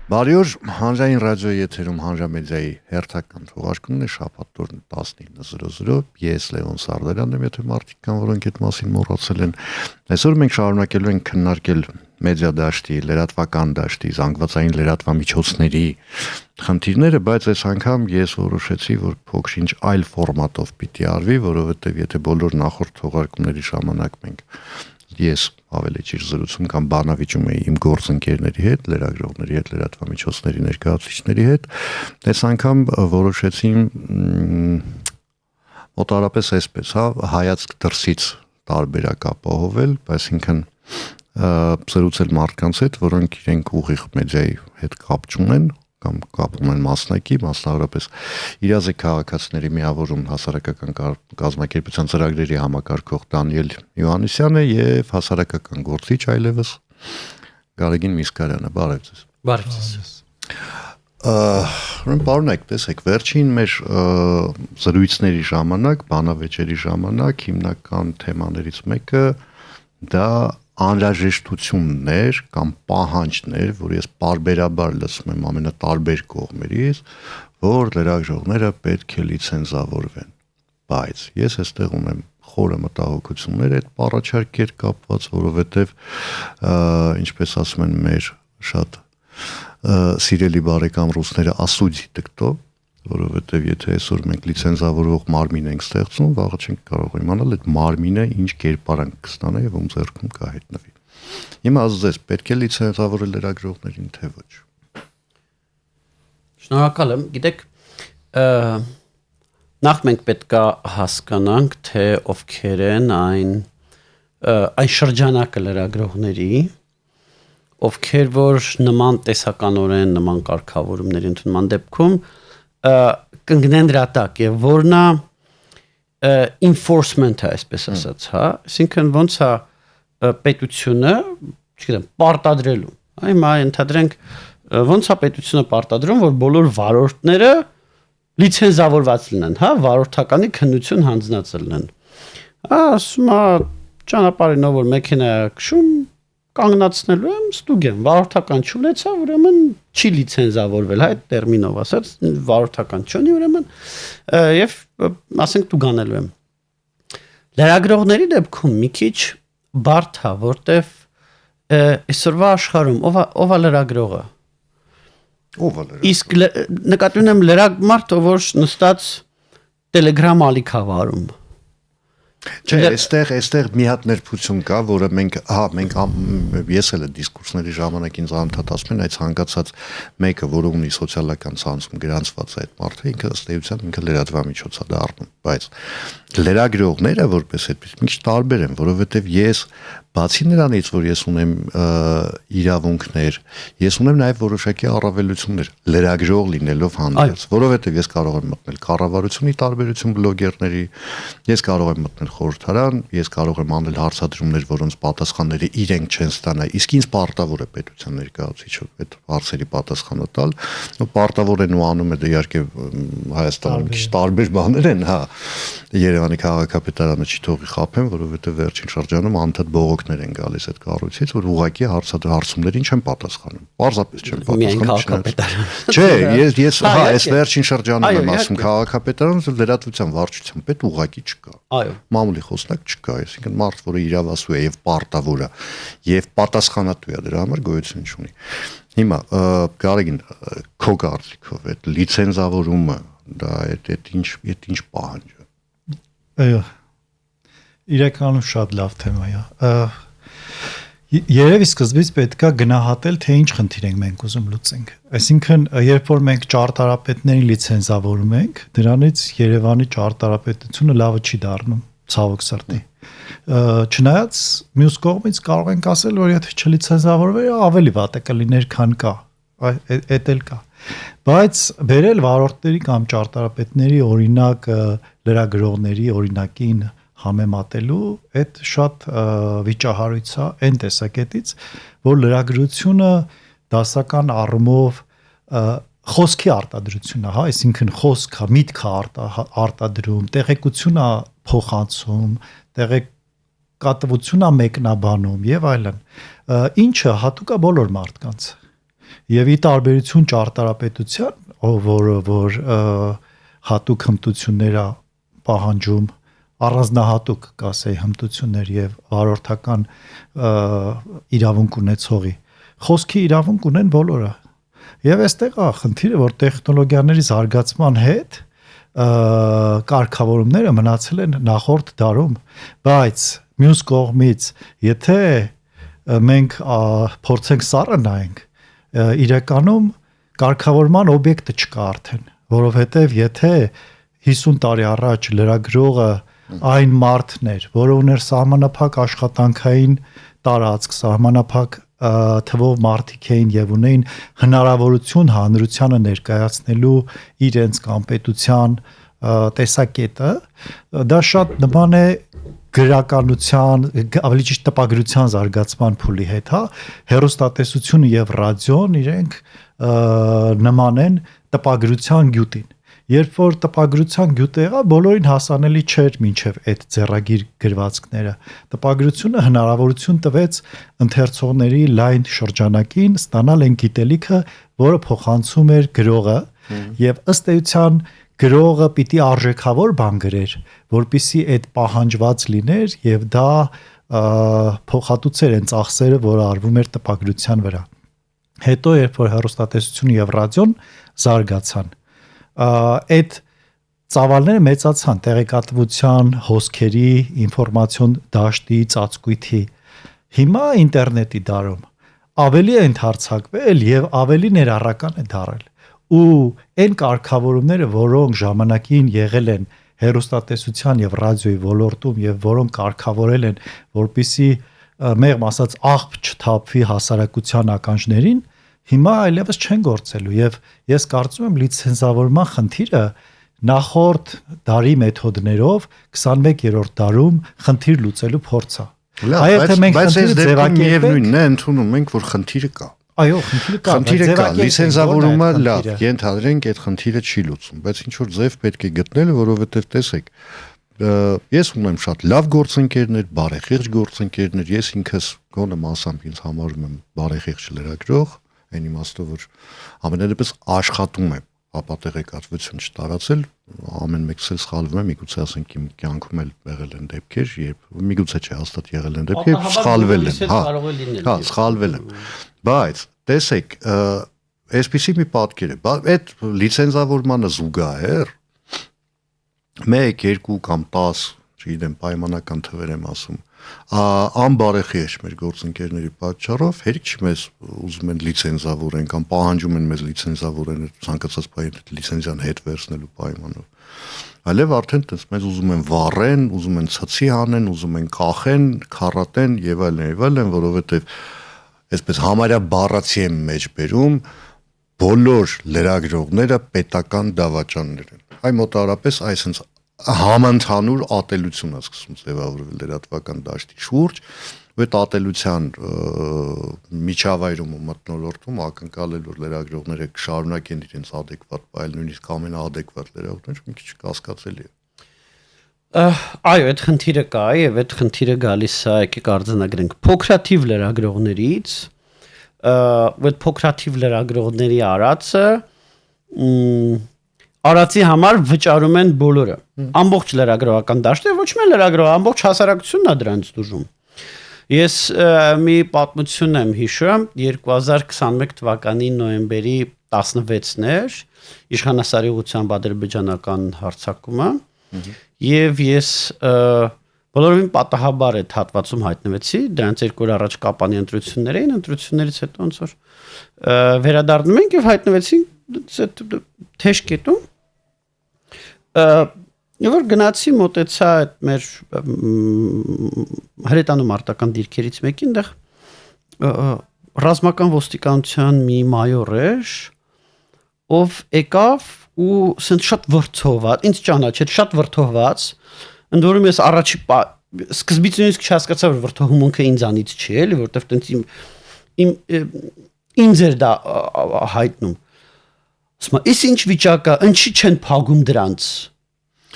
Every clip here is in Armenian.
Բարի օր, հանրային ռադիոյի եթերում հանրամեդիայի հերթական թողարկումն է շաբաթ օրն 19:00 ես Լևոն Սարդարյանն եմ, եթե մարդիկ կան, որոնք այդ մասին մոռացել են։ Այսօր մենք շարունակելու ենք քննարկել մեդիա դաշտի, լրատվական դաշտի, զանգվածային լրատվամիջոցների խնդիրները, բայց այս անգամ ես որոշեցի, որ փոքր-ինչ այլ ֆորմատով պիտի արվի, որովհետև եթե բոլոր նախորդ թողարկումների ժամանակ մենք ես ավելի ճիշտ զրուցում կամ բանավիճում էի իմ գործընկերների հետ, լրագրողների հետ, լրատվամիջոցների ներկայացուցիչների հետ, այս անգամ որոշեցին մոտարապես այսպես, հայացք դրսից տարբերակ ապահովել, այսինքն զրուցել մարդկանց հետ, որոնք իրենք ուղիղ մեդիայի հետ կապ չունեն կամ կապ ունեն մասնավորապես իրազեկ քաղաքացիների միավորում հասարակական կազմակերպության ծրագրերի համակարգող Դանիել Յոհաննիսյանը եւ հասարակական գործիչ այլևս Գարեգին Միսկարյանը, բարև ձեզ։ Բարև ձեզ։ Պարոնայք, տեսեք, վերջին մեր զրույցների ժամանակ, բանավեճերի ժամանակ հիմնական թեմաներից մեկը դա անհրաժեշտություններ կամ պահանջներ, որ ես պարբերաբար լսում եմ ամենատարբեր կողմերից, որ լրագրողները պետք է լիցենզավորվեն։ Բայց ես այստեղ ունեմ խորը մտահոգություններ այդ առաջարկեր կապված, որովհետև ինչպես ասում են մեր շատ սիրելի բարեկամ ռուսները ասուդիտը կտո, որովհետև եթե այսօր մենք լիցենզավորող մարմին ենք ստեղծում, վաղը չենք կարող իմանալ այդ մարմինը ինչ կերպարանք կստանա եւ ում ձեռքում կհայտնվի։ Հիմա ասես պետք է լիցենզավորել լրագրողներին, թե ոչ։ Շնորհակալ եմ։ Գիտեք, նախ մենք պետք է հասկանանք, թե ովքեր են այն շրջանակը լրագրողների, ովքեր որ նման տեսականորեն, նման կարգավորումների ընդունման դեպքում կընկնեն դրա տակ եւ որնա enforcement-ը, այսպես ասած, այսինքն ոնց է պետությունը, չգիտեմ, պարտադրելու։ Հիմա ընդհանրենք ոնց է պետությունը պարտադրում, որ բոլոր վարորդները լիցենզավորված լինեն, վարորդականի քննություն հանձնած լինեն։ Ասում է ճանապարհին որ մեքենա քշում կանգնացնելու եմ ստուգեմ, վարորդական չունեցա, ուրեմն չի լիցենզավորվել, այդ տերմինով ասած, վարորդական չունի, ուրեմն եւ ասենք տուգանելու եմ։ Լրագրողների դեպքում մի քիչ բարդ է, որտեվ այսօրվա աշխարհում ով է լրագրողը։ Իսկ նկատի ունեմ լրագրմարդ, որ նստած Telegram ալիք է վարում։ Չէ, այստեղ մի հատ ներբություն կա, որը մենք ես էլ դիսկուրսների ժամանակ ինձ անդադ ասում են, այդ ցանկացած մեկը, որը ունի սոցիալական ցանցում գրանցված այդ մարդը, ինքը ըստ էության ինքը լրատվամիջոց է դառնում, բայց լրագրողները որպես այդպես մի քիչ տարբեր են, որովհետև ես բացի նրանից, որ ես ունեմ իրավունքներ, ես ունեմ նաև որոշակի առավելություններ լրագրող լինելով հանդերձ, որովհետև ես կարող եմ մտնել կառավարությունի տարբերություն բլոգերների, ես կարող եմ մտնել խորհրդարան, ես կարող եմ անել հարցադրումներ, որոնց պատասխանները իրենք չեն ստանա, իսկ ինձ պարտավոր է պետության ներկայացուցիչը այդ հարցերի պատասխանը տալ, պարտավոր են ու անում է դա իհարկե Հայաստանում մի քիչ տարբեր բաներ են, Երևանի քաղաքապետարանը չի թողի խաբեն, որովհետև վերջին շրջանում անդադ բողոքներ են գալիս այդ կառույցից, որ ուղղակի հարցումներին չեն պատասխանում։ Պարզապես չեն պատասխանում։ Չէ, ես այս վերջին շրջանում եմ ասում քաղաքապետարանը լրատվության վարչության պետ ուղղակի չկա։ Այո։ Մամուլի խոսնակ չկա, այսինքն մարդ, որը իրավասու է եւ պարտավոր է եւ պատասխանատու է դրա համար գոյություն չունի։ Հիմա Գարեգին քո կարծիքով այդ լիցենզավորումը դա այդ ինչ պահանջ է։ Այո։ Իրականում շատ լավ թեմա է։ Երևի սկզբից պետքա գնահատել, թե ինչ խնդիր ենք մենք ուզում լուծենք։ Այսինքն, երբ որ մենք ճարտարապետներին լիցենզավորում ենք, դրանից Երևանի ճարտարապետությունը լավը չի դառնում, ցավոք սրտի։ Չնայած մյուս կողմից կարող ենք ասել, որ եթե չլիցենզավորվեր, ավելի վատ է կլիներ, քան կա։ Այդ էլ կա։ Բայց բերել վարորդների կամ ճարտարապետների օրինակ լրագրողների օրինակին համեմատելու այդ շատ վիճահարույց է այն տեսակետից, որ լրագրությունը դասական առումով խոսքի արտադրություն է, այսինքն խոսքը, միտքը արտադրում, տեղեկություն է փոխանցում, տեղեկատվություն է մեկնաբանում եւ այլն։ Ինչը հատուկ է բոլոր մարդկանց։ Եվ ի տարբերություն ճարտարապետության, որ հատուկ հմտություններ է պահանջում, առանձնահատուկ կասեի հմտություններ եւ վարորդական իրավունք ունեցողի, խոսքի իրավունք ունեն բոլորը։ Եվ այստեղ է խնդիրը, որ տեխնոլոգիաների զարգացման հետ կարգավորումները մնացել են նախորդ դարում, բայց մյուս կողմից, եթե մենք փորձենք սառը նայենք, իրականում կարգավորման օբյեկտը չկա արդեն, որովհետև եթե 50 տարի առաջ լրագրողը այն մարդն էր, որը ուներ սահմանափակ աշխատանքային տարածք, սահմանափակ թվով մարդիկ էին եւ ունեին հնարավորություն հանրությանը ներկայացնելու իրենց կամ պետության տեսակետը, դա շատ նման է գրականության, ավելի ճիշտ տպագրության զարգացման փուլի հետ, հա, հեռուստատեսությունը եւ ռադիոն իրենք նման են տպագրության գյուտին։ Երբ որ տպագրության գյուտը եղավ, բոլորին հասանելի չէր մինչև այդ ձեռագիր գրվածքները։ Տպագրությունը հնարավորություն տվեց ընթերցողների լայն շրջանակին ստանալ այն գիտելիքը, որը փոխանցում էր գրողը, եւ ըստ էության գրողը պիտի արժեքավոր բան գրեր, որպիսի այդ պահանջված լիներ եւ դա փոխհատուցեր այն ծախսերը, որը արվում էր տպագրության վրա։ Հետո երբ որ հեռուստատեսությունը եւ ռադիոն զարգացան, այդ ծավալները մեծացան տեղեկատվության, հոսքերի, ինֆորմացիոն դաշտի, ծածկույթի։ Հիմա ինտերնետի դարում ավելի է ընդհարցակվել եւ ավելի ներառական է դարել։ Ու այն կարգավորումները, որոնք ժամանակին եղել են հեռուստատեսության եւ ռադիոյի ոլորտում եւ որոնք կարգավորել են, որպիսի մեղմ ասած աղբ չթափվի հասարակության ականջներին, հիմա այլևս չեն գործելու եւ ես կարծում եմ լիցենզավորման խնդիրը նախորդ դարի մեթոդներով 21-րդ դարում խնդիր լուծելու փորձ է։ Բայց այս դեպքում միևնույնն է, ընդունում ենք, որ խնդիրը կա։ Այո, խնդիրը կա, լիցենզավորումը լավ, ենթադրենք այդ խնդիրը չի լուծում, բայց ինչ որ ձև պետք է գտնել, որովհետեւ տեսեք, ես ունեմ շատ լավ գործընկերներ, բարեխիղճ գործընկերներ, ես ինքս գոնե մասամբ ինձ համարում եմ բարեխիղճ լրագրող, այն իմաստով որ ամենադեպս աշխատում եմ ապատեղեկատվություն չտարածել, ամեն մեկս էլ սխալվում է, միգուցե ասենք իմ կյանքում էլ եղել են դեպքեր, երբ միգուցե չէ, հաստատ եղել են դեպքեր, երբ սխալվել են, հա, սխալվել են։ Բայց տեսեք, այսպիսի մի պատկեր է, այդ լիցենզավորմանը զուգահեռ 1, 2 կամ 10, չգիտեմ, պայմանական թվեր եմ ասում, անբարեխիղճ մեր գործընկերների պատճառով հերիք չի մեզ ուզում են լիցենզավորեն կամ պահանջում են մեզ լիցենզավորեն ցանկացած բան լիցենզիան հետ վերցնելու պայմանով։ Այլև արդեն տես մեզ ուզում են վառեն, ուզում են ցցի հանեն, ուզում են կախեն, քարատեն եւ այլն, որովհետեւ այսպես համարյա բառացի եմ մեջ բերում բոլոր լրագրողները պետական դավաճաններ են։ Այ մոտավորապես այսպես համընդհանուր ատելություն է սկսում ձևավորվել լրատվական դաշտի շուրջ, ու այդ ատելության միջավայրում ու մթնոլորտում ակնկալել որ լրագրողները կշարունակեն իրենց adekvat բայել, նույնիսկ ամենաadekvat լրագրողները մի քիչ կասկածելի է։ Այո, այդ խնդիրը կա եւ այդ խնդիրը գալիս է, եկեք արձանագրենք փոքրաթիվ լրագրողներից, այդ փոքրաթիվ լրագրողների արածը արածի համար վճարում են բոլորը։ Ամբողջ լրագրողական դաշտը ոչ միայն լրագրող, ամբողջ հասարակությունն է դրանից դժում։ Ես մի պատմություն եմ հիշում 2021 թվականի նոյեմբերի 16-ն էր իշխանասարի ուղղությամբ ադրբեջանական հարձակումը եւ ես բոլորովին պատահաբար այդ հատվածում հայտնվեցի, դրանից 2 օր առաջ կապանի ընտրություններ էին, ընտրություններից հետո ոնց որ վերադառնում ենք եւ հայտնվեցինք թեժկետում Եվ որ գնացի մոտեցա այդ մեր հրետանու մարտական դիրքերից մեկին, դեղ ռազմական ոստիկանության մի մայոր էր, ով եկավ ու սենց շատ վրդովված, ինձ ճանաչեց, շատ վրդովված, ընդ որում ես առաջի սկզբից նույնիսկ չհասկացա, որ վրդովմունքը ինձանից չի, էլի, որտեվ տենց ինձ էր դա հայտնում։ Ասում եմ, «Ինչ վիճակա, ինչի չեն փագում դրանց»։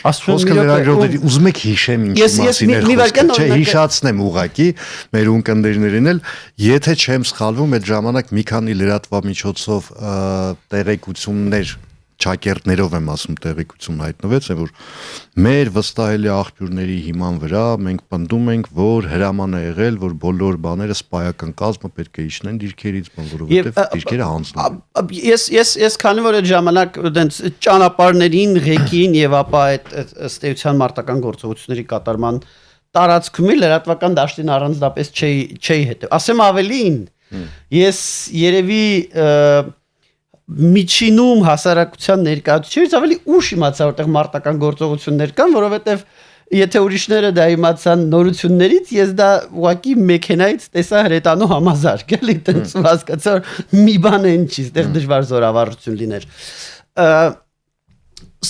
Խոսքը լրագրողների ուզում եք հիշեմ ինչի մասին է խոսքը, չէ, հիշացնեմ ուղակի մեր ունկնդիրներին էլ, եթե չեմ սխալվում, այդ ժամանակ մի քանի լրատվամիջոցով տեղեկություններ ճակերտներով եմ ասում տեղեկություն հայտնվեց, որ մեր վստահելի աղբյուրների հիման վրա մենք պնդում ենք, որ հրաման է եղել, որ բոլոր բաները սպայական կազմը պետք է իջնեն դիրքերից, որովհետև դիրքերը հանձնում են։ Ես քանի որ այդ ժամանակ այդպես ճանապարհներին ղեկին եւ ապա այդ ըստ էության մարտական գործողությունների կատարման տարածքում լրատվական դաշտին առանձնապես չէի հետեւ։ Ասեմ ավելին, ես երևի միջինում հասարակության ներկայացուցիչից ավելի ուշ իմացա որտեղ մարտական գործողություններ կան, որովհետև եթե ուրիշները դա իմացան նորություններից, ես դա ուղղակի մեքենայից տեսա հրետանու համազարգ, էլի տենց հասկացա մի բան են չի, այդտեղ դժվար զորավարություն լիներ։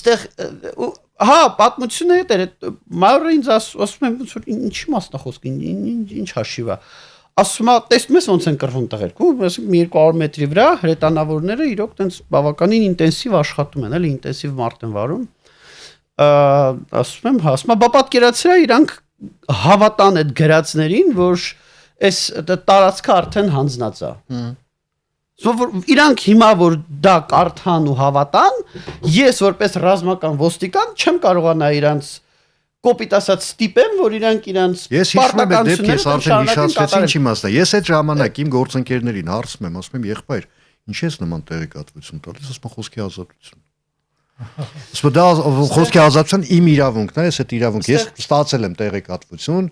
Այդտեղ հա, պատմությունը է, մայորը ինձ ասում եմ, որ ինչի մասնախոսք, ինչ հաշիվ է։ Ասում է, տեսնում ես ոնց են կռվում տղերք, ու ասենք 200 մետրի վրա հրետանավորները իրոք տենց բավականին ինտենսիվ աշխատում են, էլի ինտենսիվ մարդ են վարում։ Ասում եմ, հասմա, բա պատկերացրա իրանք հավատան այդ գրածներին, որ այս տարածքը արդեն հանձնած է։ Որ իրանք հիմա որ դա կարդան ու հավատան, ես որպես ռազմական ոստիկան չեմ կարողանա իրանք կոպիտ ասած ստիպեմ, որ իրանք պարտականությունները ես արդեն հիշացրեցի ինչ իմաստ է։ Ես այդ ժամանակ իմ գործընկերներին հարցում եմ, ասում եմ, եղբայր, ինչ ես նման տեղեկատվություն տալիս, ասում եմ, խոսքի ազատություն։ Ասում դա խոսքի ազատության իմ իրավունքն է, ես այդ իրավունք, ես ստացել եմ տեղեկատվություն,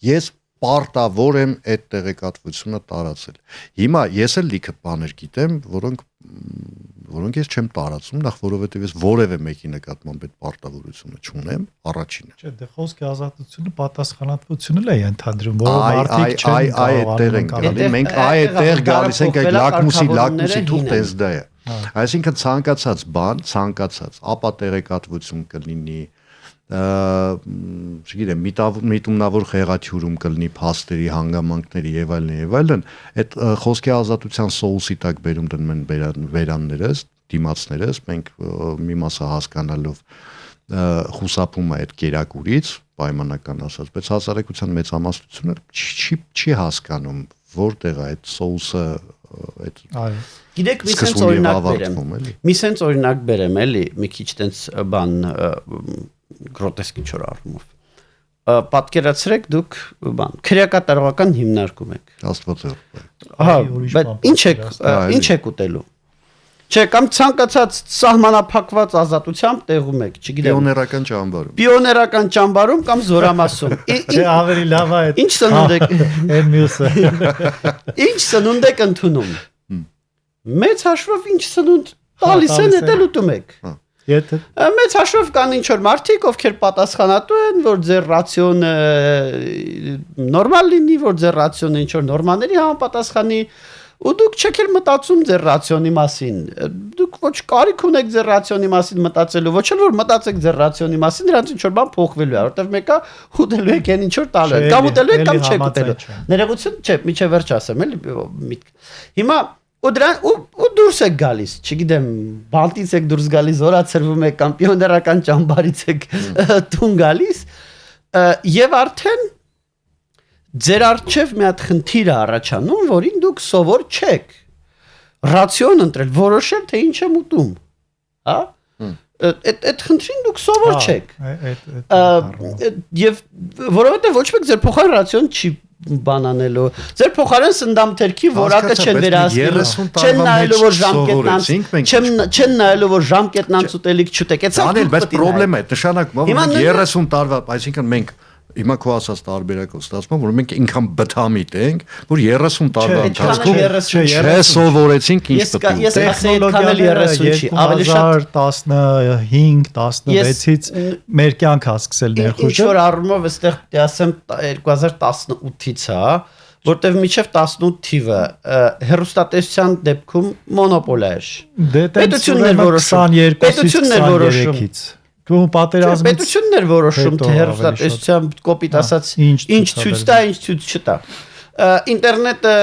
ես պարտավոր եմ այդ տեղեկատվությունը տարածել։ Հիմա ես էլ լիքը բաներ գիտեմ, որոնք ես չեմ տարածում, նախ որովհետև ես որևէ մեկի նկատմամբ այդ պարտավորությունը չունեմ, առաջինը։ Չէ, դե խոսքի ազատությունը պատասխանատվություն է ընդհանրում, որը մարդիկ չեն կարողանում։ Մենք այդտեղ գալիս ենք այդ լակմուսի թուղթ դա է։ Այսինքն ցանկացած բան, ցանկացած ապա տեղեկատվություն կլինի, չգիտեմ, միտումնավոր խեղաթյուրում կլինի փաստերի, հանգամանքների եւ այլն, այդ խոսքի ազատության սոուսի տակ բերում դնում են վերաններս, դիմացներս, մենք մի մասը հասկանալով խուսափում է այդ կերակուրից, պայմանական ասած, բայց հասարակության մեծամասնությունը չի հասկանում, որտեղ է այդ սոուսը այդ Գիտեք, մի սենց օրինակ բերեմ, էլի, մի քիչ տենց բան գրոտեսկ ինչ-որ առումով։ Պատկերացրեք դուք բան, քրեակատարողական հիմնարկում եք։ Աստված է։ Ահա, բայց ինչ եք ուտելու։ Չէ, կամ ցանկացած սահմանափակված ազատությամբ տեղում եք, չգիտեմ։ Պիոներական ճամբարում։ Պիոներական ճամբարում կամ զորամասում։ Չէ, ավելի լավ է այդ։ Ինչ սնունդ եք։ Այն մյուսը։ Ինչ սնունդ եք ընդունում։ Մեծ հաշվով ինչ սնունդ տալիս են, դա ուտում եք։ Եթե մեծ հաշվով կան ինչ որ մարդիկ, ովքեր պատասխանատու են, որ ձեր ռացիոնը նորմալ լինի, որ ձեր ռացիոնը ինչ որ նորմաների համապատասխանի, ու դուք չեք էլ մտածում ձեր ռացիոնի մասին։ Դուք ոչ կարիք ունեք ձեր ռացիոնի մասին մտածելու, ոչ էլ որ մտածեք ձեր ռացիոնի մասին, դրանց ինչ որ բան փոխվելու է, որովհետև մեկը ուտելու եք այն ինչ որ տալու է, կամ ուտելու եք կամ չեք ուտելու։ Ներողություն, չէ, միջև վերջ ասեմ, էլի։ Հիմա ու դուրս եք գալիս, չգիտեմ, բանտից եք դուրս գալիս, զորացրվում եք կամ պիոներական ճամբարից եք տուն գալիս, եւ արդեն ձեր առջև մի հատ խնդիր է առաջանում, որին դուք սովոր չեք։ Ռացիոն ընտրել, որոշել թե ինչ եմ ուտում, հա? Այդ խնդրին դուք սովոր չեք։ Եվ որովհետեւ ոչ մեկ ձեր փոխարեն ռացիոն չի բանանելու ձեր փոխարեն սնդամթերքի որակը չեն վերահսկելու չեն նայելու որ ժամկետնան ուտելիք չուտեք այլ բայց խնդրեմը է նշանակում որ 30 տարվա այսինքն մենք հիմա քո ասած տարբերակով ստացվում որ մենք ինքան բթամիտ ենք որ 30 տարվա ընթացքում չսովորեցինք ինչ պետք է ես ասեի այդքան էլ 30 չի ավելի շատ 15-16-ից մեր կյանքը հասկսել ներխուժը ինչ որ առումով այստեղ ասեմ 2018-ից հա որտեվ միջև 18 թիվը հերոստատեսության դեպքում մոնոպոլ էր պետություններ որոշում պետություններ որոշում Դու պատերազմից պետություններ որոշում թե հերոստատեսության կոպիտ ասած ինչ ցույց տա, ինչ ցույց չտա։ Ինտերնետը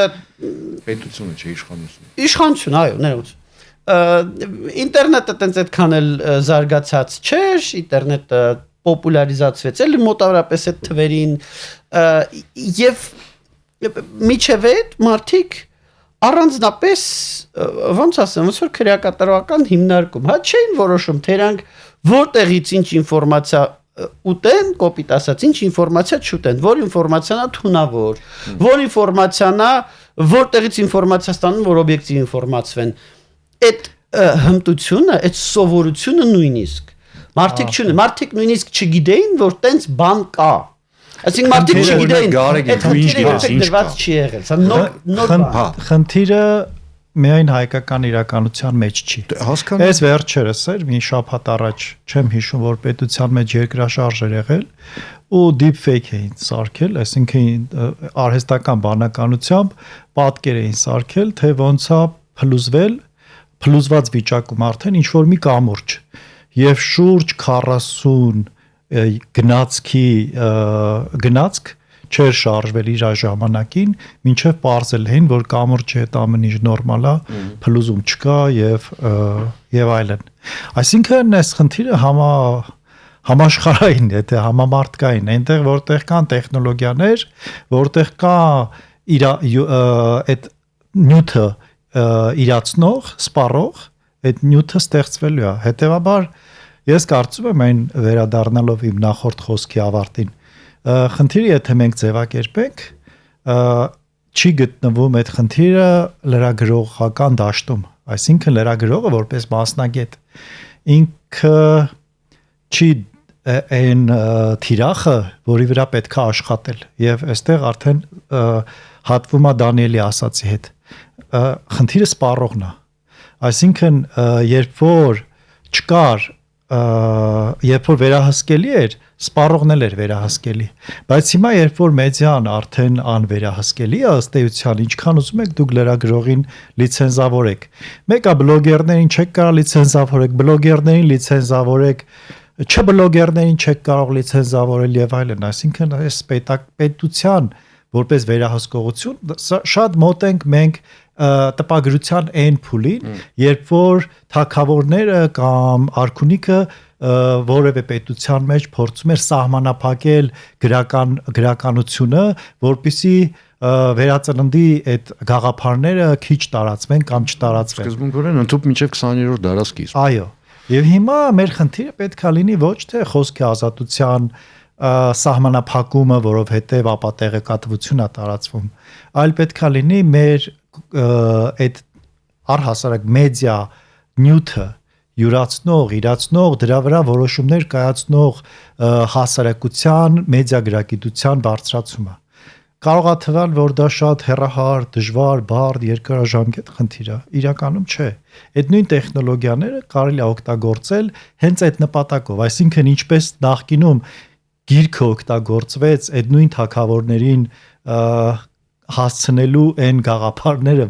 պետությունը չէ իշխանություն։ Իշխանություն, այո, ներողություն։ ինտերնետը տենց այդքան էլ զարգացած չէր, ինտերնետը պոպուլարիզացվեց, էլի մոտավորապես այդ թվերին եւ միջև այդ մարդիկ առանձնապես ոնց ասեմ, ոնց որ քրեակատարողական հիմնարկում, հա չէին որոշում թե իրանք որտեղից ինչ ինֆորմացիա ուտեն, կոպիտ ասած, ինչ ինֆորմացիա չուտեն, որ ինֆորմացիան է թունավոր, որ ինֆորմացիան է, որտեղից ինֆորմացիա ստանում, որ օբյեկտիվ ինֆորմացվեն։ Այդ հմտությունը, այդ սովորությունը նույնիսկ մարդիկ նույնիսկ չգիտեին, որ տենց բան կա։ Այսինքն մարդիկ չգիտեին, այդ խնդիրը դրված չի եղել, սա նոր խնդիրը միայն հայկական իրականության մեջ չի։ Այս վերջերս էր մի շաբաթ առաջ չեմ հիշում, որ պետության մեջ երկրաշարժ էր եղել ու deepfake էին սարքել, այսինքն արհեստական բանականությամբ պատկեր էին սարքել, թե ոնց է փլուզված վիճակում արդեն ինչ որ մի կամուրջ եւ շուրջ 40 գնացք չէր շարժվել իր ժամանակին, մինչև պարզել էին, որ կամուրջի հետ ամեն ինչ նորմալ է, փլուզում չկա եւ այլն։ Այսինքն այս խնդիրը համաշխարհային է, թե համամարտկային, այնտեղ որտեղ կան տեխնոլոգիաներ, որտեղ կա այդ նյութը իրացնող, սպառող, այդ նյութը ստեղծվելու է։ Հետևաբար ես կարծում եմ այն վերադառնալով իմ նախորդ խոսքի ավարտին, խնդիրը եթե մենք ձևակերպենք, չի գտնվում այդ խնդիրը լրագրողական դաշտում, այսինքն լրագրողը որպես մասնագետ ինքը չի այն թիրախը, որի վրա պետք է աշխատել եւ այստեղ արդեն հատվում է Դանիելի ասացի հետ։ Խնդիրը սպառողն է, այսինքն երբ որ չկար, երբ որ վերահսկելի էր, սպառողն էլ էր վերահսկելի, բայց հիմա երբ որ մեդիան արդեն անվերահսկելի է, ըստ էության ինչքան ուզում եք դուք լրագրողին լիցենզավորեք, մեկը բլոգերներին չեք կարող լիցենզավորեք, բլոգերներին լիցենզավորեք, չբլոգերներին չեք կարող լիցենզավորել եւ այլն, այսինքն այս պետության որպես վերահսկողություն շատ մոտ ենք մենք տպագրության այն փուլին, երբ որ թագավորները կամ արքունիքը որևէ պետության մեջ փորձում էր սահմանափակել գրականությունը, որպեսզի վերածննդի այդ գաղափարները քիչ տարածվեն կամ չտարածվեն։ Սկզբունքորեն ընդհանուր մինչև 20-րդ դարաշրջան։ Այո։ Եվ հիմա մեր խնդիրը պետք է լինի ոչ թե խոսքի ազատության սահմանափակումը, որովհետև ապա տեղեկատվություն է տարածվում, այլ պետք է լինի մեր այդ առհասարակ մեդիա նյութը յուրացնող, իրացնող, դրա վրա որոշումներ կայացնող հասարակության մեդիա գրագիտության բարձրացումը։ Կարող է թվալ, որ դա շատ հեռահար, դժվար, բարդ, երկարաժամկետ խնդիր է, իրականում չէ։ Այդ նույն տեխնոլոգիաները կարելի է օգտագործել հենց այդ նպատակով, այսինքն ինչպես նախկինում գիրքը օգտագործվեց այդ նույն թագավորներին հասցնելու այն գաղափարները,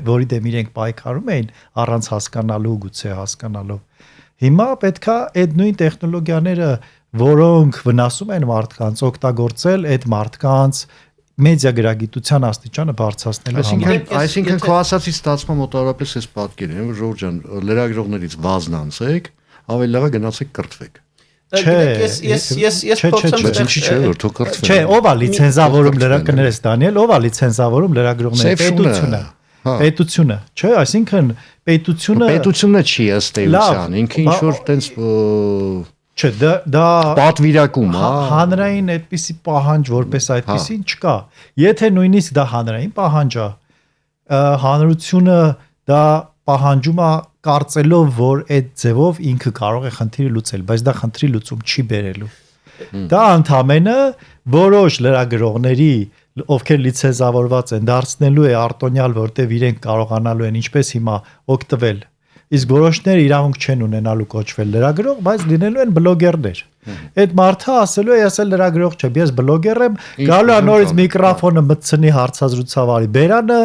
որի դեմ իրենք պայքարում էին, առանց հասկանալու, գուցե հասկանալու։ Հիմա պետքա այդ նույն տեխնոլոգիաները, որոնք վնասում են մարդկանց, օգտագործել այդ մարդկանց մեդիա գրագիտության աստիճանը բարձրացնելու համար։ Այսինքն քո ասացից ստացվում մոտավորապես այս պատկերն է, որ Ժորժ ջան, լրագրողներից վազնանցեք, ավելի լավ է գնացեք կրթվեք։ Ես փորձեմ չէ, որ թող կրթվեն։ Չէ, ով է լիցենզավորում լրագրողներից Դանիել, ով է լիցենզավորում լրագրողների պետությունը։ Պետությունը, չէ, այսինքն պետությունը չի ըստ էության, ինքը ինչ որ տենց չէ, դա պատվիրակում է։ Հանրային այդպիսի պահանջ որպես այդպիսին չկա։ Եթե նույնիսկ դա հանրային պահանջ է, հանրությունը դա պահանջում է կարծելով, որ այդ ձևով ինքը կարող է խնդիրը լուծել, բայց դա խնդրի լուծում չի բերելու։ Դա ընդամենը որոշ լրագրողների, ովքեր լիցենզավորված են, դարձնելու է արտոնյալ, որտեղ իրենք կարողանալու են ինչպես հիմա օգտվել։ Իսկ որոշները իրավունք չեն ունենալու կոչվել լրագրող, բայց լինելու են բլոգերներ։ Այդ մարդը ասելու է, ես էլ լրագրող չեմ, ես բլոգեր եմ, գալու է նորից միկրոֆոնը մտցնի հարցազրույցավարի բերանը,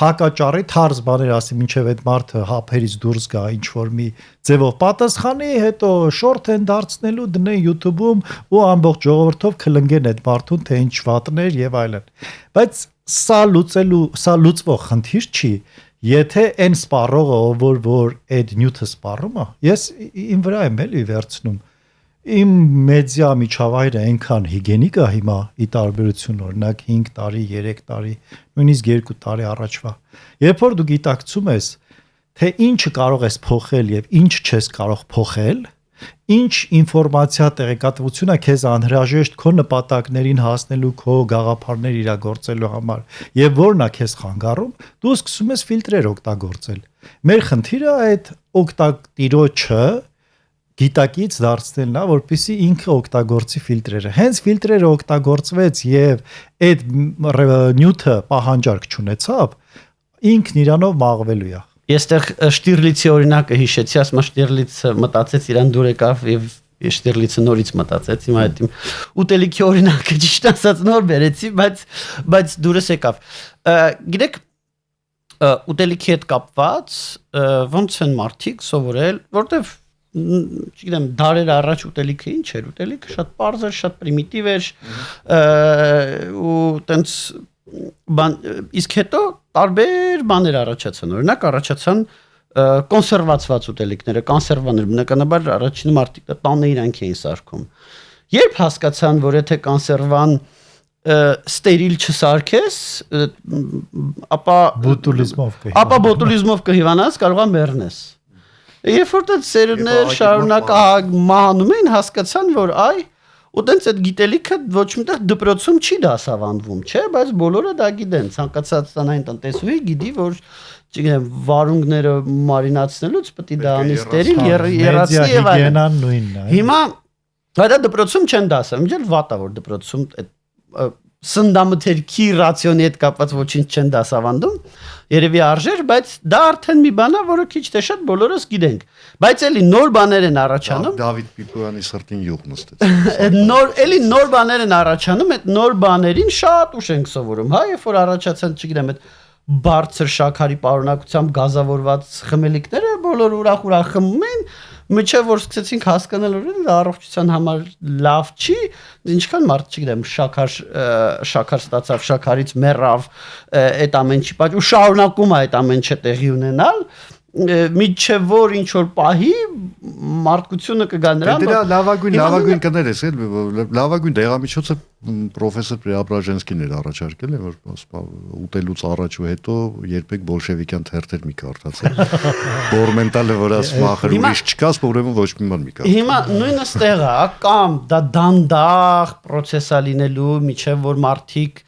հակաճառի թարս բաներ ասի, մինչև այդ մարդը հապերից դուրս գա, ինչ որ մի ձևով պատասխանի, հետո շորթ են դարձնելու, դնեն YouTube-ում ու ամբողջ ժողովրդով քլնգեն այդ մարդուն, թե ինչ վատներ եւ այլն։ Բայց սա լուծվող խնդիր չի, Եթե այն սպառողը որ այդ նյութը սպառում է, ես իմ վրա եմ էլի վերցնում։ Իմ մեդիա միջավայրը այնքան հիգիենիկ է հիմա՝ ի տարբերություն օրինակ 5 տարի, 3 տարի, նույնիսկ 2 տարի առաջվա։ Երբ որ դու գիտակցում ես, թե ինչը կարող ես փոխել եւ ինչ չես կարող փոխել, ինչ ինֆորմացիա տեղեկատվությունը քեզ անհրաժեշտ քո նպատակներին հասնելու, քո գաղափարներ իրագործելու համար եւ որն է քեզ խանգարում, դու սկսում ես ֆիլտրեր օգտագործել։ Մեր խնդիրը այդ օգտատիրոջը գիտակից դարձնելն է, որպեսզի ինքը օգտագործի ֆիլտրերը։ Հենց ֆիլտրերը օգտագործվեց եւ այդ նյութը պահանջարկ չունեցավ, ինքն իրանով մաղվելու է։ Ես տեղ Շտիրլիցի օրինակը հիշեցի, ասում Շտիրլիցը մտածեց իրան դուր եկավ եւ Շտիրլիցը նորից մտածեց, հիմա այդ ուտելիքի օրինակը ճիշտ ասած նոր բերեցի, բայց դուրս եկավ։ Գիտեք, ուտելիքի հետ կապված ոնց են մարդիկ սովորել, որտեվ չգիտեմ, դարեր առաջ ուտելիքը ինչ էր, ուտելիքը շատ պարզ էր, շատ պրիմիտիվ էր, ու տենց իսկ հետո տարբեր բաներ առաջացան, օրինակ առաջացան կոնսերվացված ուտելիքները, կոնսերվաներ, բնականաբար առաջինը մարդիկ տանը իրանք էին սարքում։ Երբ հասկացան, որ եթե կոնսերվան ստերիլ չսարքես, ապա բոտուլիզմով կհիվանաս, կարող է մեռնես։ Երբ որ դա սերունդներ շարունակ մահանում էին, հասկացան, որ ու տենց այդ գիտելիքը ոչ միտեղ դպրոցում չի դասավանդվում, չէ, բայց բոլորը դա գիտեն, ցանկացած տանային տնտեսուհի գիտի, որ չգիտեմ, վարունգները մարինացնելուց պետք է դա անի ստերիլ, երացի եւ այլն։ Հիմա դա դպրոցում չեն դասում, իջել վատա որ դպրոցում այդ սննդամթերքի ռացիոնի հետ կապված ոչինչ չեն դասավանդում, երևի արժեր, բայց դա արդեն մի բան է, որը քիչ թե շատ բոլորս գիտենք։ Բայց էլի նոր բաներ են առաջանում։ Դավիթ Պիպոյանի սրտին յուղ նստեց։ Նոր բաներ են առաջանում, այդ նոր բաներին շատ ուշ ենք սովորում, հա, երբ որ առաջացան, չգիտեմ, այդ բարձր շաքարի պարունակությամբ գազավորված խմելիքները բոլոր ուրախ խմում են, մինչև որ սկսեցինք հասկանալ, որ դա առողջության համար լավ չի, ինչքան մարդ, չգիտեմ, շաքար ստացավ, շաքարից մեռավ, այդ ամեն չի պատճ ու շարունակում է այդ ամեն չէ տեղի ունենալ, միջև որ ինչ որ պահի մարդկությունը կգա նրան դրա լավագույն կներես էլ լավագույն դեղամիջոցը պրոֆեսոր Преображенскийն էր առաջարկել որ ուտելուց առաջ ու հետո երբեք բոլշևիկյան թերթեր մի կարդացել բորմենտալը որ ասում ախր ուրիշ չկաս ուրեմն ոչ մի բան մի կարդա հիմա նույնը ստեղ է կամ դա դանդաղ process-ա լինելու միջև որ մարդիկ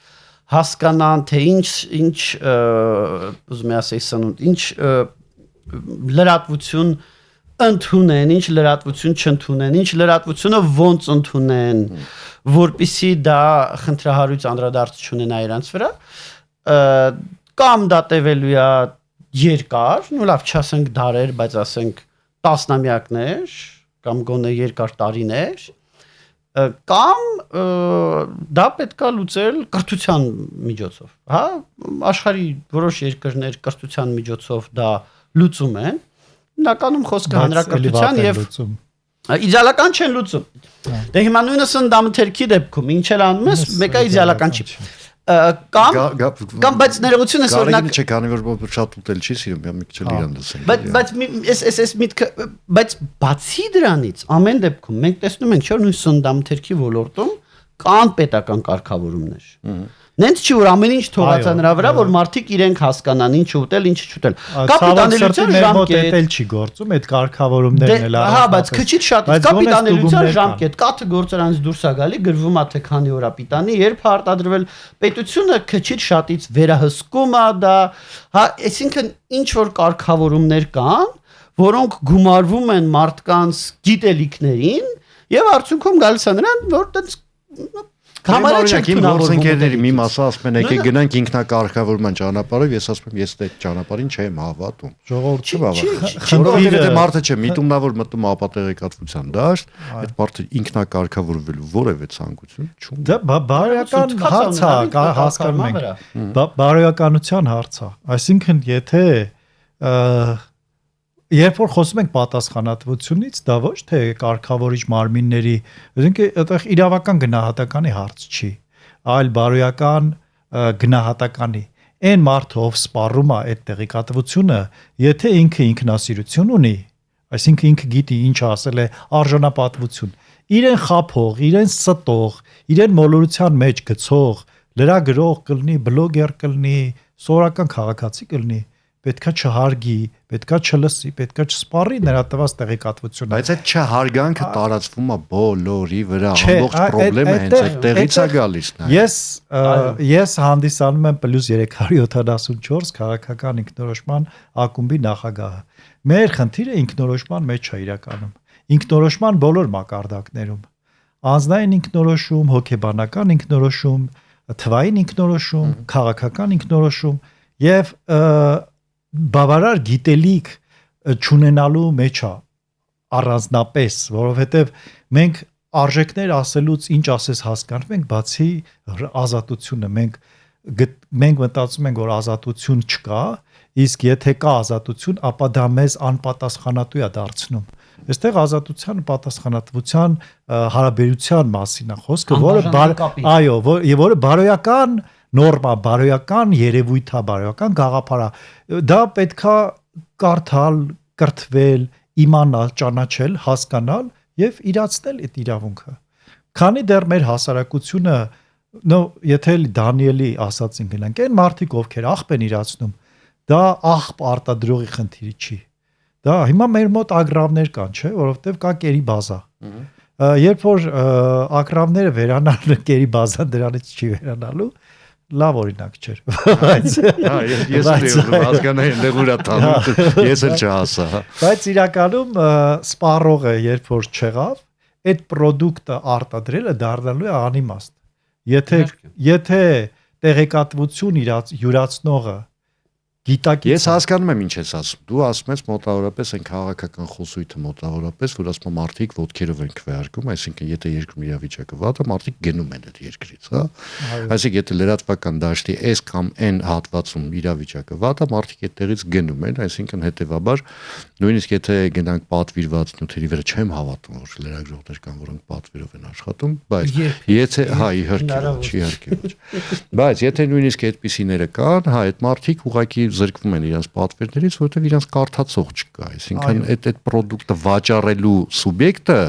հասկանան թե ինչ ուզում եմ ասել սնունդ ինչ լրատվություն ընդունեն, ինչ լրատվություն չընդունեն, ինչ լրատվությունը ոնց ընդունեն, որպեսզի դա խնդրահարույց անդրադարձ չունենա իրանց վրա, կամ դա տևելու է երկար, նու լավ չասենք դարեր, բայց ասենք տասնամյակներ, կամ գոնե երկար տարիներ, կամ դա պետք է լուծել կրթության միջոցով, հա, աշխարհի որոշ երկրներ կրթության միջոցով դա լուծում են, հիմնականում խոսքը հանրակրթության եւ իդեալական չեն լուծում։ Դե հիմա նույնը սննդամթերքի դեպքում ինչ էլ անում ես, մեկը իդեալական չի։ Կամ բայց ներողություն ես օրինակ չէ, քանի որ շատ ուտել չի սիրում, մի քիչ իրան լսեմ։ Բայց այս միտքը, բայց բացի դրանից, ամեն դեպքում մենք տեսնում ենք, որ նույն սննդամթերքի ոլորտում կան պետական կարգավորումներ։ Նենց չի որ ամեն ինչ թողածա նրա վրա, որ մարդիկ իրենք հասկանան ինչ ուտել, ինչ չուտել։ Կապիտալիզացիան ժամկետ չի գործում, այդ կարգավորումներն էլ հա, բայց քիչ շատ կապիտալիզացիան ժամկետ, կաթը գործարանից դուրս է գալի, գրվում է թե քանի օր է պիտանի, երբ արտադրվել պետությունը քիչ շատից վերահսկում է դա, հա, այսինքն ինչ որ կարգավորումներ կան, որոնք գումարվում են մարդկանց գիտելիքներին եւ արդյունքում գալիս է նրան, որ տենց Համարը չեք գործընկերների մի մասը ասում են եկեք գնանք ինքնակարգավորման ճանապարհով, ես ասում եմ ես այդ ճանապարհին չեմ հավատում։ Ժողովուրդ Որովհետև դա մարդը չէ, միտումնավոր մտնում ապատեղեկատվության դաշտ, այդ մարդը ինքնակարգավորվելու որևէ ցանկություն չունի։ Դա բարոյական հարց է, հասկանում ենք։ Բարոյականության հարց է։ Այսինքն եթե Երբ որ խոսում ենք պատասխանատվությունից, դա ոչ թե կարգավորիչ մարմինների, այսինքն այդտեղ իրավական գնահատականի հարց չի, այլ բարոյական գնահատականի։ այն մարդը ով սպառում է այդ տեղեկատվությունը, եթե ինքը ինքնասիրություն ունի, այսինքն ինքը գիտի ինչ ասել է արժանապատվություն, իրեն խափող, իրեն ստող, իրեն մոլորության մեջ գցող, լրագրող կլինի, բլոգեր կլինի, սովորական քաղաքացի կլինի, պետքա չհարգի, պետքա չլսի, պետքա չսպառի նրա տված տեղեկատվությունը։ Բայց այդ չհարգանքը տարածվում է բոլորի վրա, ամբողջ խնդրեմը հենց այդտեղից է գալիս նա։ Ես հանդիսանում եմ +374 քաղաքական ինքնորոշման ակումբի նախագահը։ Մեր խնդիրը ինքնորոշման մեջ է իրականում։ Ինքնորոշման բոլոր մակարդակներում։ Անձնային ինքնորոշում, հոգեբանական ինքնորոշում, թվային ինքնորոշում, քաղաքական ինքնորոշում եւ բավարար գիտելիք չունենալու մեջ է առանձնապես, որովհետեւ մենք արժեքներ ասելուց ինչ ասես հասկանվում ենք, բացի ազատությունը, մենք մտածում ենք, որ ազատություն չկա, իսկ եթե կա ազատություն, ապա դա մեզ անպատասխանատու է դարձնում։ Այստեղ ազատության պատասխանատվության հարաբերության մասին է խոսքը, որը բարոյական նորմա, բարոյական երևույթ է, բարոյական գաղափար է։ Դա պետքա կարդալ, կրթվել, իմանալ, ճանաչել, հասկանալ եւ իրացնել այդ իրավունքը։ Քանի դեռ մեր հասարակությունը, եթե Դանիելի ասածին գնանք, այն մարդիկ ովքեր աղբ են իրացնում, դա աղբ արտադրողի խնդիրի չի։ Դա հիմա մեր մոտ ագրավներ կան, չէ, որովհետև կա կերի բազա։ Երբ որ ագրավները վերանալու կերի բազան դրանից չի վերանալու, լավ օրինակ չէր։ Ես հասկանային լեգուրա տանում, ես էլ չհասա։ Բայց իրականում սպառողը երբ որ չեղավ, այդ պրոդուկտը արտադրելը դառնալու է անիմաստ։ Եթե տեղեկատվություն յուրացնողը գիտակից Ես հասկանում եմ ինչ ես ասում։ Դու ասում ես մոտավորապես այն քաղաքական խոսույթը մոտավորապես, որ ասում մարդիկ ոտքերով են քվեարկում, այսինքն եթե երկրում իրավիճակը վատ է, մարդիկ գնում են այդ երկրից, հա։ Այսինքն եթե լրատվական դաշտի այս կամ այն հատվածում իրավիճակը վատ է, մարդիկ այդտեղից գնում են, այսինքն հետեւաբար նույնիսկ եթե գնանք պատվիրված նյութերի վրա, չեմ հավատում, որ լրագրողներ կան, որոնք պատվերով են աշխատում, բայց եթե հա իհարկե, բայց եթե նույնիսկ այդպիսիները կան, հա, այդ մարդիկ ուղղակի զրկվում են իրենց պատվերներից, որովհետև իրենց կարդացող չկա, այսինքն այդ պրոդուկտը վաճառելու սուբյեկտը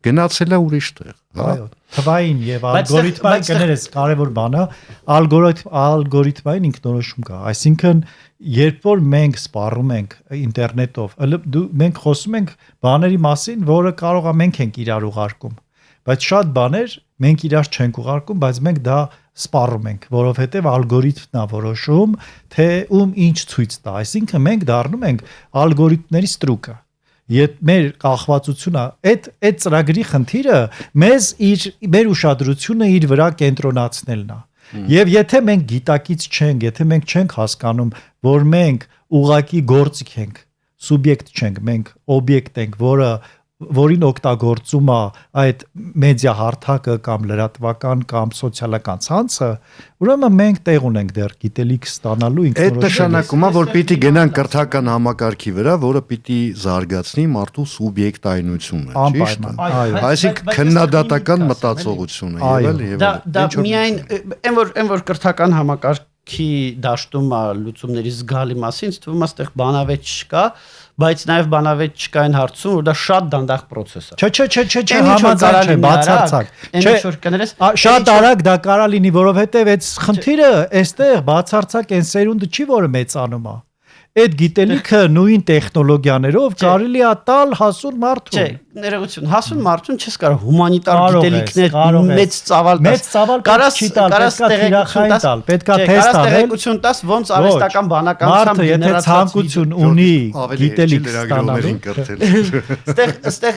գնացել է ուրիշ տեղ, հա։ Այո, թվային եւ ալգորիթմային կներես կարևոր բանը, ալգորիթմային ինքնորոշում կա, այսինքն երբ որ մենք սպառում ենք ինտերնետով, մենք խոսում ենք բաների մասին, որը կարող է մենք ենք իրար ուղարկում, բայց շատ բաներ մենք իրար չենք ուղարկում, բայց մենք դա սպառում ենք, որովհետև ալգորիթմն է որոշում, թե ում ինչ ցույց տա, այսինքն մենք դառնում ենք ալգորիթմների ստրուկը։ Մեր կախվածությունը, այդ ծրագրի խնդիրը մեր ուշադրությունը իր վրա կենտրոնացնելն է։ Եվ եթե մենք գիտակից չենք, եթե մենք չենք հասկանում, որ մենք ուղակի գործիք ենք, սուբյեկտ չենք, մենք օբյեկտ ենք, որին օգտագործում է այդ մեդիա հարթակը կամ լրատվական կամ սոցիալական ցանցը, ուրեմն մենք տեղ ունենք դեռ գիտելիք ստանալու Այդ նշանակում է, որ պիտի գնանք կրթական համակարգի վրա, որը պիտի զարգացնի մարդու սուբյեկտայնությունը, ճիշտ է։ Այսինքն քննադատական մտածողությունը եւ դա միայն այն որ կրթական համակարգի դաշտում է լուծումների զգալի մասին, թվում է այդտեղ բանավեճ չկա, բայց նաև բանավեճ չկա այն հարցում, որ դա շատ դանդաղ process է։ Չէ, համաձայն չէ, բացարձակ։ Շատ արագ դա կարա լինի, որովհետև այդ խնդիրը այստեղ բացարձակ այն սերունդը չի, որը մեծանում է։ Այդ գիտելիքը նույն տեխնոլոգիաներով կարելի է տալ հասուն մարդուն։ Չէ, ներողություն, հասուն մարդուն չես կարող հումանիտար գիտելիքներ մեծ ծավալ կարաս թիրախային տալ, պետքա թեստ անել։ Տեղեկություն տաս ոնց արհեստական բանականությամբ մարդը եթե ցանկություն ունի գիտելիք ստանալու։ Այստեղ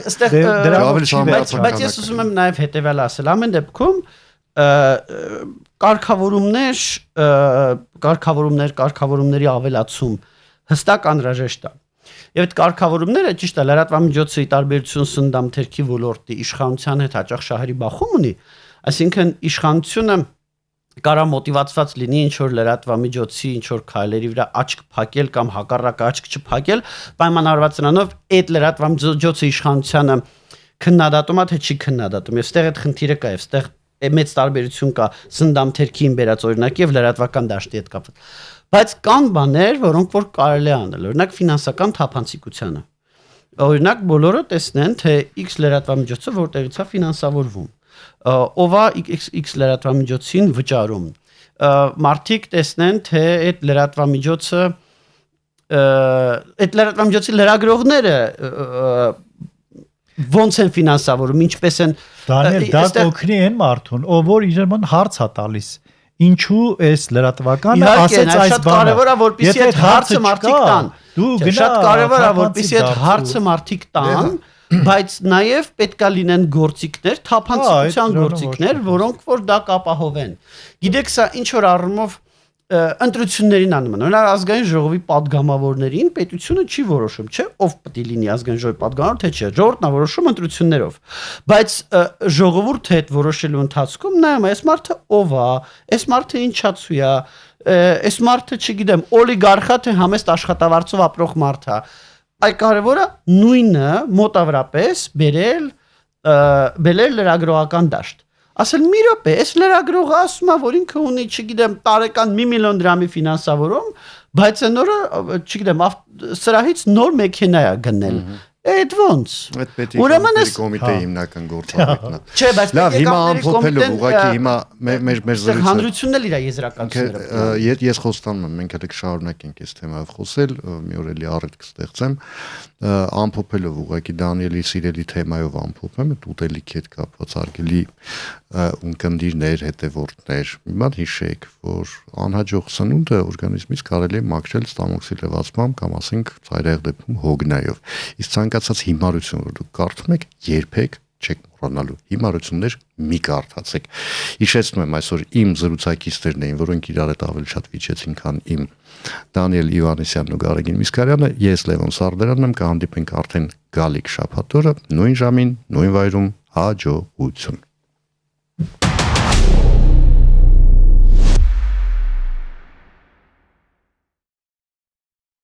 բայց ես ուզում եմ նաև հետևյալը ասել, ամեն դեպքում կարգավորումների ավելացում հստակ անհրաժեշտ է։ Եվ այդ կարգավորումները ճիշտ է լրատվամիջոցի տարբերություն սննդամթերքի ոլորտի իշխանության հետ հաճախ շահերի բախում ունի, այսինքն իշխանությունը կարա մոտիվացված լինի ինչ որ լրատվամիջոցի ինչ որ քայլերի վրա աչք փակել կամ հակառակը աչք չփակել, պայմանավորված նրանով այդ լրատվամիջոցի իշխանությանը քննադատում է թե չի քննադատում։ Եվ այստեղ այդ խնդիրը կա, եւ այստեղ մեծ տարբերություն կա սննդամթերքին բերած օրինակի եւ լրատվական դաշտի հետ կապված։ Բայց կան բաներ, որոնք որ կարելի է անել, օրինակ ֆինանսական թափանցիկությունը։ Օրինակ բոլորը տեսնեն, թե X լրատվամիջոցը որտեղից է ֆինանսավորվում, ով է X լրատվամիջոցին վճարում։ Մարդիկ տեսնեն, թե այդ լրատվամիջոցի լրագրողները ոնց են ֆինանսավորում, ինչպես են Դանիել, դա օգնի են մարդուն, ով որ իրեն հարց է տալիս։ Ինչու էս լրատվականը ասեց այս բանը։ Կարևոր է, որպեսզի այդ հարցը մարդիկ տան։ Դու գնա, շատ կարևոր է, որպեսզի այդ հարցը մարդիկ տան, բայց նաև պետքա լինեն գործիքներ, թափանցիկության գործիքներ, որոնք որ դա կապահովեն։ Գիտեք, սա ինչ որ առումով ընտրություններին անման։ Օրինակ ազգային ժողովի падգամավորներին պետությունը չի որոշում, չէ՞, ով պետք է լինի ազգային ժողովի падգամավոր, թե չէ։ Ժողովուրդն է որոշում ընտրություններով։ Բայց ժողովուրդը այդ որոշելու ընթացքում նայում է, այս մարդը ով է, այս մարդը ինչացու է, այս մարդը, չգիտեմ, օլիգարխա թե համեստ աշխատավարձով ապրող մարդ է։ Այ կարևորը նույնը մոտավորապես բերել լրագրողական դաշտ։ Ասել մի րոպե, այս լրագրողը ասում է, որ ինքը ունի, չգիտեմ, տարեկան 1 միլիոն դրամի ֆինանսավորում, բայց այն օրը, չգիտեմ, սրահից նոր մեքենա է գնել։ Այդ ոնց։ Այդ պետի կոմիտեի հիմնական գործառույթն է։ Չէ, բայց լավ, հիմա ամփոփելու ուղղակի հիմա մեր զրույցը հանրությունն էլ իր եզրակացները։ Ես խոստանում եմ, մենք հենց շարունակենք այս թեմայով խոսել, մի օր էլի առիթ կստեղծեմ, ամփոփելու ուղղակի Դանիելի սիրելի թեմայով ամփոփեմ, այդ ուտելիքի հետ կապված արգելի ունկնդիրներ, հետևորդներ։ Հիմա հիշեք, որ անհաջող սնունդը օրգանիզմից կարելի է մաքրել ստամոքսի լվացմամբ կամ ասենք ծայրահեղ դեպքում հոգնայով։ Իսկ ցանկացած հիմարություն, որ դուք կարդում եք, երբեք չեք մոռանալու։ Հիմարություններ մի կարդացեք։ Հիշեցնում եմ այսօր իմ զրուցակիցներն էին, որոնք իրար հետ ավելի շատ վիճեցին, քան իմ Դանիել Իվանեսյանն ու Գարեգին Միսկարյանը, ես Լևոն Սարդարանն եմ, կհանդիպենք արդեն գալիք շաբաթ օրը, նույն ժամին, նույն վայրում, հաջողություն։